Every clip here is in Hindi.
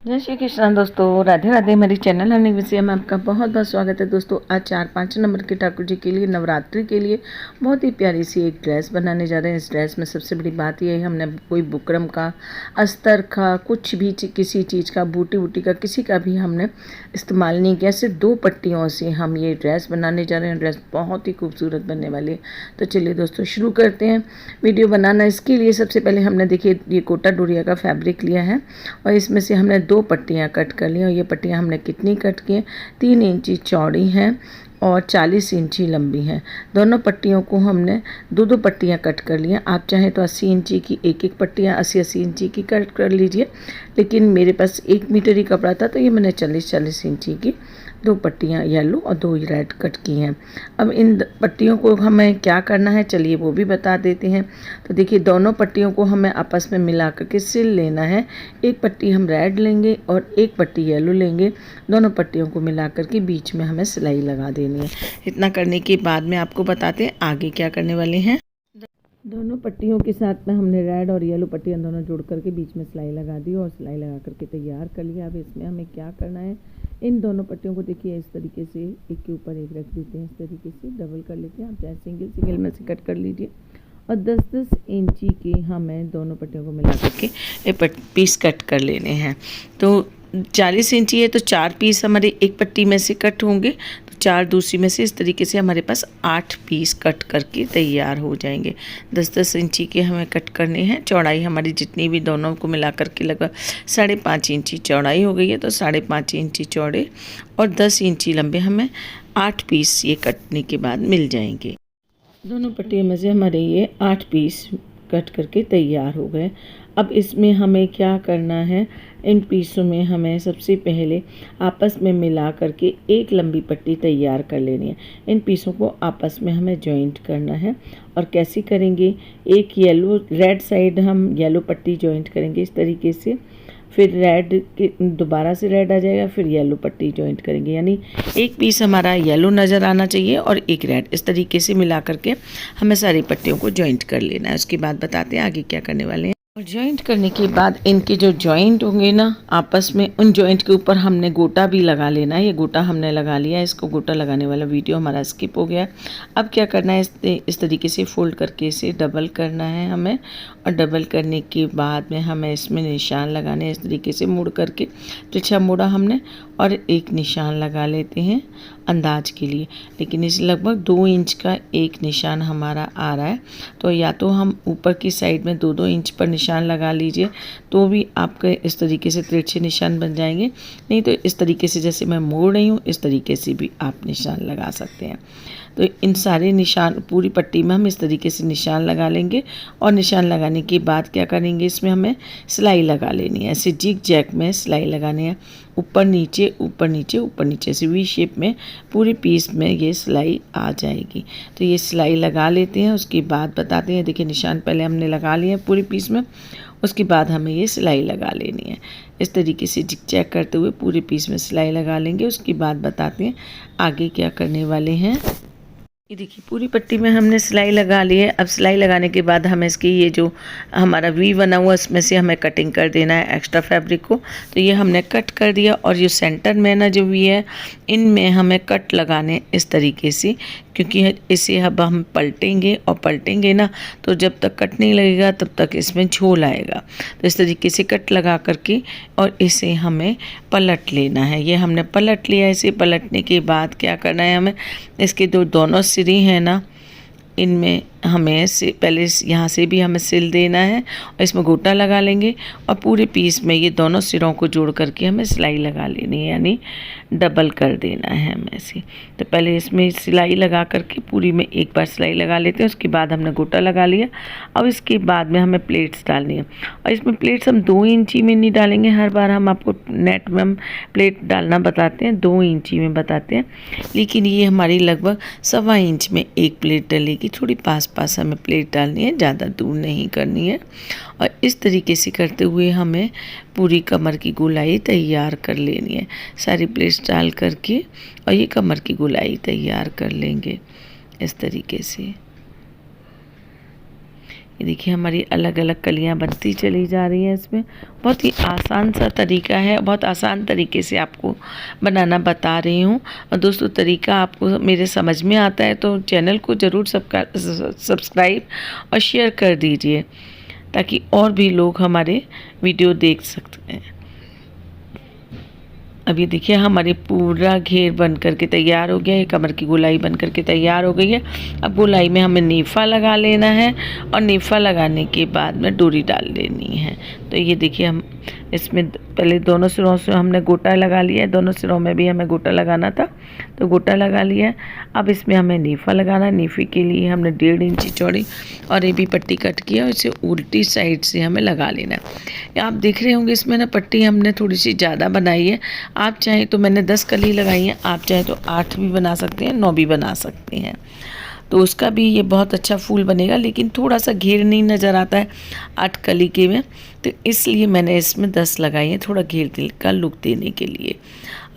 जय श्री कृष्ण दोस्तों, राधे राधे। मेरी चैनल हनी विषय में आपका बहुत बहुत स्वागत है। दोस्तों आज 4-5 नंबर के ठाकुर जी के लिए नवरात्रि के लिए बहुत ही प्यारी सी एक ड्रेस बनाने जा रहे हैं। इस ड्रेस में सबसे बड़ी बात यह है, हमने कोई बुकरम का, अस्तर का, कुछ भी किसी चीज़ का, बूटी वूटी का, किसी का भी हमने इस्तेमाल नहीं किया। सिर्फ 2 पट्टियों से हम ये ड्रेस बनाने जा रहे हैं। ड्रेस बहुत ही खूबसूरत बनने वाली है। तो चलिए दोस्तों शुरू करते हैं वीडियो बनाना। इसके लिए सबसे पहले हमने देखिए ये कोटा डोरिया का फैब्रिक लिया है और इसमें से हमने 2 पट्टियाँ कट कर ली। और ये पट्टियाँ हमने कितनी कट की हैं, 3 इंची चौड़ी हैं और 40 इंची लंबी हैं। दोनों पट्टियों को हमने 2-2 पट्टियाँ कट कर ली हैं। आप चाहें तो 80 इंची की एक पट्टियाँ 80-80 इंची की कट कर लीजिए, लेकिन मेरे पास 1 मीटर ही कपड़ा था तो ये मैंने 40-40 इंची की 2 पट्टियाँ येलो और 2 रेड कट की हैं। अब इन पट्टियों को हमें क्या करना है चलिए वो भी बता देते हैं। तो देखिए दोनों पट्टियों को हमें आपस में मिला करके सिल लेना है। एक पट्टी हम रेड लेंगे और एक पट्टी येलो लेंगे। दोनों पट्टियों को मिला करके बीच में हमें सिलाई लगा देनी है। इतना करने के बाद में आपको बताते हैं आगे क्या करने वाले हैं। दोनों पट्टियों के साथ में हमने रेड और येलो पट्टियाँ दोनों जोड़ करके बीच में सिलाई लगा दी और सिलाई लगा करके तैयार कर लिया। अब इसमें हमें क्या करना है, इन दोनों पट्टियों को देखिए इस तरीके से एक के ऊपर एक रख देते हैं। इस तरीके से डबल कर लेते हैं। आप चाहे सिंगल में से कट कर लीजिए और 10-10 इंची की हमें दोनों पट्टियों को मिला करके एक पीस कट कर लेने हैं। तो 40 इंची है तो 4 पीस हमारे एक पट्टी में से कट होंगे, तो 4 दूसरी में से, इस तरीके से हमारे पास 8 पीस कट करके तैयार हो जाएंगे। 10-10 इंची के हमें कट करने हैं। चौड़ाई हमारी जितनी भी दोनों को मिला करके लगभग 5.5 इंची चौड़ाई हो गई है, तो 5.5 इंची चौड़े और 10 इंची लंबे हमें 8 पीस ये कटने के बाद मिल जाएंगे। दोनों पट्टियों में से हमारे ये 8 पीस कट करके तैयार हो गए। अब इसमें हमें क्या करना है, इन पीसों में हमें सबसे पहले आपस में मिला करके एक लंबी पट्टी तैयार कर लेनी है। इन पीसों को आपस में हमें जॉइंट करना है। और कैसे करेंगे, एक रेड साइड हम येलो पट्टी जॉइंट करेंगे इस तरीके से, फिर रेड के दोबारा से रेड आ जाएगा, फिर येलो पट्टी जॉइंट करेंगे। यानी एक पीस हमारा येलो नज़र आना चाहिए और एक रेड, इस तरीके से मिला करके हमें सारी पट्टियों को जॉइंट कर लेना है। उसके बाद बताते हैं आगे क्या करने वाले हैं। और जॉइंट करने के बाद इनके जो जॉइंट होंगे ना आपस में, उन जॉइंट के ऊपर हमने गोटा भी लगा लेना है। ये गोटा हमने लगा लिया है। इसको गोटा लगाने वाला वीडियो हमारा स्किप हो गया। अब क्या करना है, इस तरीके से फोल्ड करके इसे डबल करना है हमें। और डबल करने के बाद में हमें इसमें निशान लगाने हैं। इस तरीके से मुड़ करके तिरछा मोड़ा हमने और एक निशान लगा लेते हैं अंदाज के लिए। लेकिन इस लगभग 2 इंच का एक निशान हमारा आ रहा है, तो या तो हम ऊपर की साइड में 2-2 इंच पर निशान लगा लीजिए, तो भी आपके इस तरीके से तिरछे निशान बन जाएंगे। नहीं तो इस तरीके से जैसे मैं मोड़ रही हूँ इस तरीके से भी आप निशान लगा सकते हैं। तो इन सारे निशान पूरी पट्टी में हम इस तरीके से निशान लगा लेंगे। और निशान लगाने के बाद क्या करेंगे, इसमें हमें सिलाई लगा लेनी है। ऐसे जिग जैग में सिलाई लगानी है, ऊपर नीचे ऊपर नीचे ऊपर नीचे से वी शेप में पूरे पीस में ये सिलाई आ जाएगी। तो ये सिलाई लगा लेते हैं। उसके बाद बताते हैं, देखिए निशान पहले हमने लगा लिए हैं पूरे पीस में, उसके बाद हमें ये सिलाई लगा लेनी है। इस तरीके से जिग जैग करते हुए पूरे पीस में सिलाई लगा लेंगे। उसके बाद बताते हैं आगे क्या करने वाले हैं। ये देखिए पूरी पट्टी में हमने सिलाई लगा ली है। अब सिलाई लगाने के बाद हमें इसकी ये जो हमारा वी बना हुआ इसमें से हमें कटिंग कर देना है एक्स्ट्रा फैब्रिक को। तो ये हमने कट कर दिया और ये सेंटर में ना जो वी है इनमें हमें कट लगाने इस तरीके से, क्योंकि इसे अब हम पलटेंगे और पलटेंगे ना तो जब तक कट नहीं लगेगा तब तक इसमें झोल आएगा। तो इस तरीके से कट लगा करके और इसे हमें पलट लेना है। ये हमने पलट लिया। इसे पलटने के बाद क्या करना है, हमें इसके दोनों सिरी हैं ना, इनमें हमें से पहले यहाँ से भी हमें सिल देना है और इसमें गोटा लगा लेंगे और पूरे पीस में ये दोनों सिरों को जोड़ करके हमें सिलाई लगा लेनी है, यानी डबल कर देना है हमें इसे। तो पहले इसमें सिलाई लगा करके पूरी में एक बार सिलाई लगा लेते हैं। उसके बाद हमने गोटा लगा लिया। अब इसके बाद में हमें प्लेट्स डालनी है और इसमें प्लेट्स हम 2 इंची में नहीं डालेंगे। हर बार हम आपको नेट में हम प्लेट डालना बताते हैं, 2 इंची में बताते हैं, लेकिन ये हमारी लगभग 1.25 इंच में एक प्लेट डलेगी। थोड़ी पास पास हमें प्लेट डालनी है, ज़्यादा दूर नहीं करनी है। और इस तरीके से करते हुए हमें पूरी कमर की गोलाई तैयार कर लेनी है, सारी प्लेट्स डाल करके। और ये कमर की गोलाई तैयार कर लेंगे इस तरीके से। ये देखिए हमारी अलग अलग कलियां बनती चली जा रही हैं। इसमें बहुत ही आसान सा तरीका है, बहुत आसान तरीके से आपको बनाना बता रही हूँ। और दोस्तों तरीका आपको मेरे समझ में आता है तो चैनल को ज़रूर सब्सक्राइब और शेयर कर दीजिए ताकि और भी लोग हमारे वीडियो देख सकते हैं। अब ये देखिए हमारी पूरा घेर बन करके तैयार हो गया है, कमर की गोलाई बन करके तैयार हो गई है। अब गोलाई में हमें नीफा लगा लेना है और नीफा लगाने के बाद में डोरी डाल लेनी है। तो ये देखिए हम इसमें पहले दोनों सिरों से हमने गोटा लगा लिया है, दोनों सिरों में भी हमें गोटा लगाना था तो गोटा लगा लिया है। अब इसमें हमें नीफा लगाना है। नीफे के लिए हमने 1.5 इंची चौड़ी और ये भी पट्टी कट किया और इसे उल्टी साइड से हमें लगा लेना है। आप देख रहे होंगे इसमें ना पट्टी हमने थोड़ी सी ज़्यादा बनाई है। आप चाहें तो मैंने 10 कली लगाई है, आप चाहें तो 8 भी बना सकते हैं, 9 भी बना सकते हैं। तो उसका भी ये बहुत अच्छा फूल बनेगा, लेकिन थोड़ा सा घेर नहीं नज़र आता है 8 कली के में, तो इसलिए मैंने इसमें 10 लगाई है, थोड़ा घेर का लुक देने के लिए।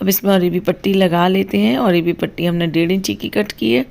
अब इसमें और ये भी पट्टी लगा लेते हैं। और ये भी पट्टी हमने 1.5 इंची की कट की है।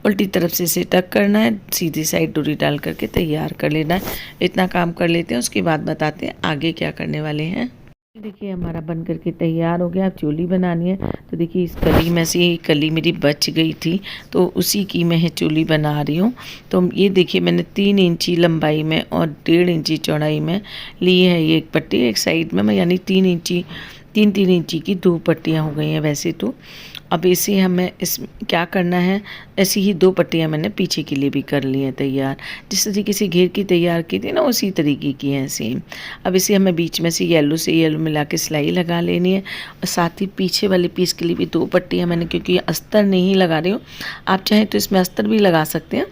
उल्टी तरफ से इसे टक करना है, सीधी साइड डोरी डाल करके तैयार कर लेना है। इतना काम कर लेते हैं, उसके बाद बताते हैं आगे क्या करने वाले हैं। देखिए हमारा बन करके तैयार हो गया। अब चोली बनानी है तो देखिए इस कली में से एक कली मेरी बच गई थी तो उसी की मैं चोली बना रही हूँ। तो ये देखिए मैंने 3 इंची लंबाई में और 1.5 इंची चौड़ाई में ली है ये एक पट्टी एक साइड में, यानी 3 इंची की 2 पट्टियाँ हो गई हैं वैसे तो। अब इसे हमें इस क्या करना है, ऐसी ही 2 पट्टियाँ मैंने पीछे के लिए भी कर ली हैं तैयार। जिस तरीके से घेर की तैयार की थी ना उसी तरीके की है सेम। अब इसे हमें बीच में से येलो मिला के सिलाई लगा लेनी है। और साथ ही पीछे वाले पीस के लिए भी 2 पट्टियाँ मैंने, क्योंकि अस्तर नहीं लगा रही हूँ, आप चाहें तो इसमें अस्तर भी लगा सकते हैं।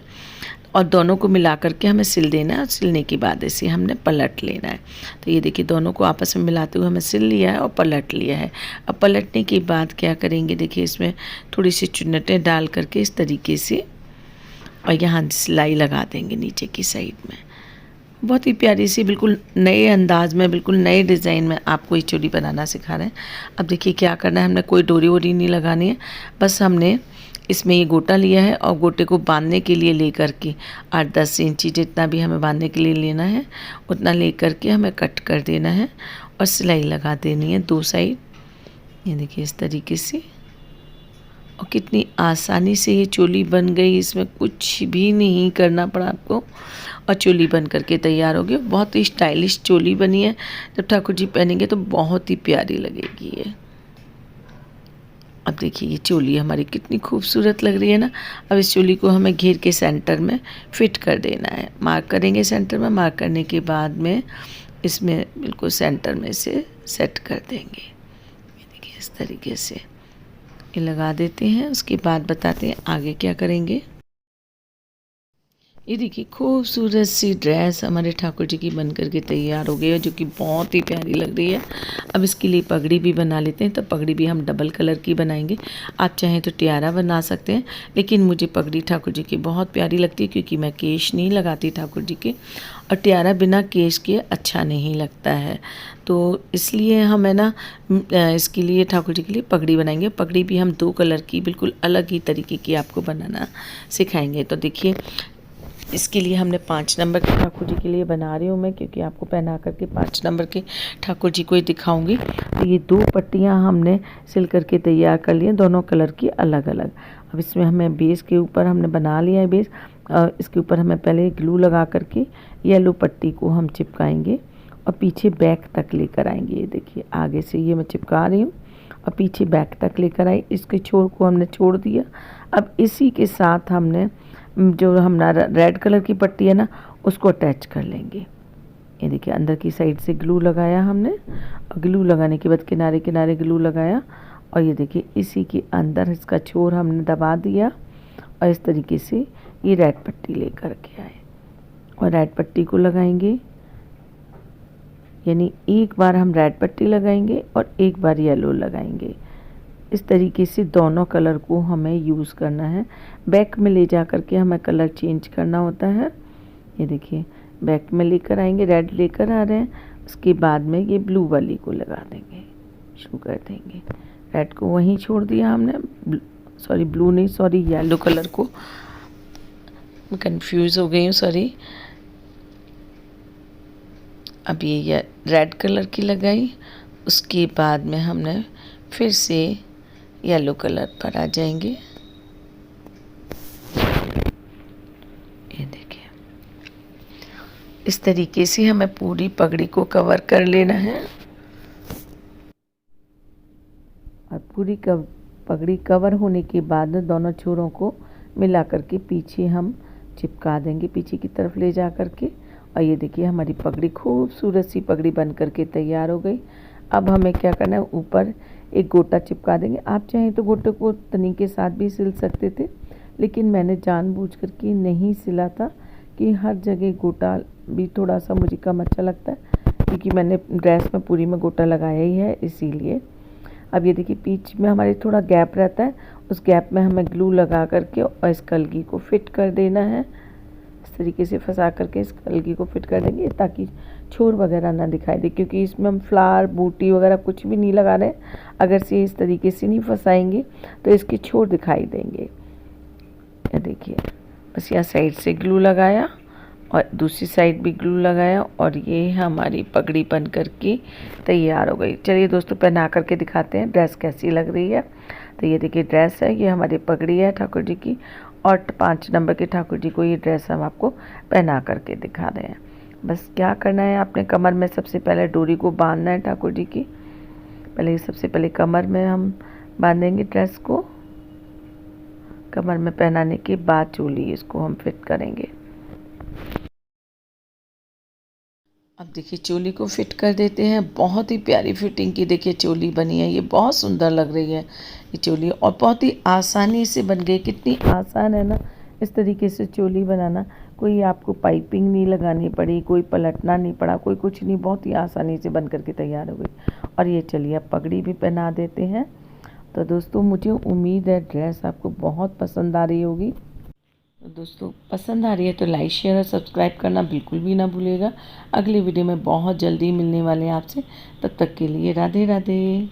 और दोनों को मिला करके हमें सिल देना है और सिलने के बाद इसे हमने पलट लेना है। तो ये देखिए दोनों को आपस में मिलाते हुए हमें सिल लिया है और पलट लिया है। अब पलटने के बाद क्या करेंगे, देखिए इसमें थोड़ी सी चुन्नटें डाल करके इस तरीके से और यहाँ सिलाई लगा देंगे नीचे की साइड में। बहुत ही प्यारी सी बिल्कुल नए अंदाज में, बिल्कुल नए डिज़ाइन में आपको ये चोली बनाना सिखा रहे हैं। अब देखिए क्या करना है, हमने कोई डोरी वोरी नहीं लगानी है, बस हमने इसमें ये गोटा लिया है और गोटे को बांधने के लिए लेकर के 8-10 इंची जितना भी हमें बांधने के लिए लेना है उतना लेकर के हमें कट कर देना है और सिलाई लगा देनी है 2 साइड। ये देखिए इस तरीके से, और कितनी आसानी से ये चोली बन गई, इसमें कुछ भी नहीं करना पड़ा आपको और चोली बन करके तैयार हो गई। बहुत ही स्टाइलिश चोली बनी है, जब ठाकुर जी पहनेंगे तो बहुत ही प्यारी लगेगी ये। अब देखिए ये चोली हमारी कितनी खूबसूरत लग रही है ना। अब इस चोली को हमें घेर के सेंटर में फिट कर देना है। मार्क करेंगे सेंटर में, मार्क करने के बाद में इसमें बिल्कुल सेंटर में से सेट कर देंगे। ये देखिए इस तरीके से ये लगा देते हैं। उसके बाद बताते हैं आगे क्या करेंगे। ये देखिए खूबसूरत सी ड्रेस हमारे ठाकुर जी की बन करके तैयार हो गई है, जो कि बहुत ही प्यारी लग रही है। अब इसके लिए पगड़ी भी बना लेते हैं। तो पगड़ी भी हम डबल कलर की बनाएंगे। आप चाहें तो टियारा बना सकते हैं, लेकिन मुझे पगड़ी ठाकुर जी की बहुत प्यारी लगती है, क्योंकि मैं केश नहीं लगाती ठाकुर जी के, और टियारा बिना केश के अच्छा नहीं लगता है। तो इसलिए हमें ना इसके लिए ठाकुर जी के लिए पगड़ी बनाएंगे। पगड़ी भी हम 2 कलर की बिल्कुल अलग ही तरीके की आपको बनाना सिखाएंगे। तो देखिए इसके लिए हमने 5 नंबर के ठाकुर जी के लिए बना रही हूँ मैं, क्योंकि आपको पहना करके 5 नंबर के ठाकुर जी को ही दिखाऊंगी। तो ये 2 पट्टियाँ हमने सिल करके तैयार कर लिए, दोनों कलर की अलग अलग। अब इसमें हमें बेस के ऊपर हमने बना लिया है बेस। इसके ऊपर हमें पहले ग्लू लगा करके येलो पट्टी को हम चिपकाएंगे और पीछे बैक तक लेकर आएंगे। ये देखिए आगे से ये मैं चिपका रही हूँ और पीछे बैक तक लेकर आई। इसके छोर को हमने छोड़ दिया। अब इसी के साथ हमने जो हमारा रेड कलर की पट्टी है ना उसको अटैच कर लेंगे। ये देखिए अंदर की साइड से ग्लू लगाया हमने, और ग्लू लगाने के बाद किनारे किनारे ग्लू लगाया, और ये देखिए इसी के अंदर इसका छोर हमने दबा दिया और इस तरीके से ये रेड पट्टी लेकर के आए और रेड पट्टी को लगाएंगे। यानी एक बार हम रेड पट्टी लगाएंगे और एक बार येलो लगाएंगे। इस तरीके से दोनों कलर को हमें यूज़ करना है। बैक में ले जा कर के हमें कलर चेंज करना होता है। ये देखिए बैक में लेकर आएंगे, रेड लेकर आ रहे हैं, उसके बाद में ये ब्लू वाली को लगा देंगे, शुरू कर देंगे। रेड को वहीं छोड़ दिया हमने, ब्लू नहीं येलो कलर को, मैं कंफ्यूज हो गई हूँ, अब ये रेड कलर की लगाई, उसके बाद में हमने फिर से येलो कलर पर आ जाएंगे। ये देखिए, इस तरीके से हमें पूरी पगड़ी को कवर कर लेना है। और पूरी पगड़ी कवर होने के बाद दोनों छोरों को मिला करके पीछे हम चिपका देंगे, पीछे की तरफ ले जा करके। और ये देखिए, हमारी पगड़ी खूबसूरत सी पगड़ी बन करके तैयार हो गई। अब हमें क्या करना है, ऊपर एक गोटा चिपका देंगे। आप चाहें तो गोटे को तनी के साथ भी सिल सकते थे, लेकिन मैंने जानबूझ करके नहीं सिला था कि हर जगह गोटा भी थोड़ा सा मुझे कम अच्छा लगता है, क्योंकि मैंने ड्रेस में पूरी में गोटा लगाया ही है, इसीलिए। अब ये देखिए, बीच में हमारे थोड़ा गैप रहता है, उस गैप में हमें ग्लू लगा करके और इस कलगी को फिट कर देना है। इस तरीके से फंसा करके इस कलगी को फिट कर देंगे ताकि छोर वगैरह ना दिखाई दे, क्योंकि इसमें हम फ्लावर बूटी वगैरह कुछ भी नहीं लगा रहे हैं। अगर से इस तरीके से नहीं फंसाएंगे तो इसके छोर दिखाई देंगे। ये देखिए, बस यहाँ साइड से ग्लू लगाया और दूसरी साइड भी ग्लू लगाया और ये हमारी पगड़ी बन करके तैयार हो गई। चलिए दोस्तों, पहना करके दिखाते हैं ड्रेस कैसी लग रही है। तो ये देखिए, ड्रेस है, ये हमारी पगड़ी है ठाकुर जी की, और 5 नंबर के ठाकुर जी को ये ड्रेस हम आपको पहना करके दिखा रहे हैं। बस क्या करना है, आपने कमर में सबसे पहले डोरी को बांधना है ठाकुर जी की। सबसे पहले कमर में हम बांधेंगे ड्रेस को। कमर में पहनाने के बाद चोली इसको हम फिट करेंगे। अब देखिए, चोली को फिट कर देते हैं। बहुत ही प्यारी फिटिंग की देखिए चोली बनी है, ये बहुत सुंदर लग रही है ये चोली, और बहुत ही आसानी से बन गई। कितनी आसान है ना इस तरीके से चोली बनाना। कोई आपको पाइपिंग नहीं लगानी पड़ी, कोई पलटना नहीं पड़ा, कोई कुछ नहीं, बहुत ही आसानी से बन करके तैयार हो गई। और ये चलिए, अब पगड़ी भी पहना देते हैं। तो दोस्तों, मुझे उम्मीद है ड्रेस आपको बहुत पसंद आ रही होगी। तो दोस्तों, पसंद आ रही है तो लाइक शेयर और सब्सक्राइब करना बिल्कुल भी ना भूलिएगा। अगली वीडियो में बहुत जल्दी मिलने वाले हैं आपसे। तब तक के लिए राधे राधे।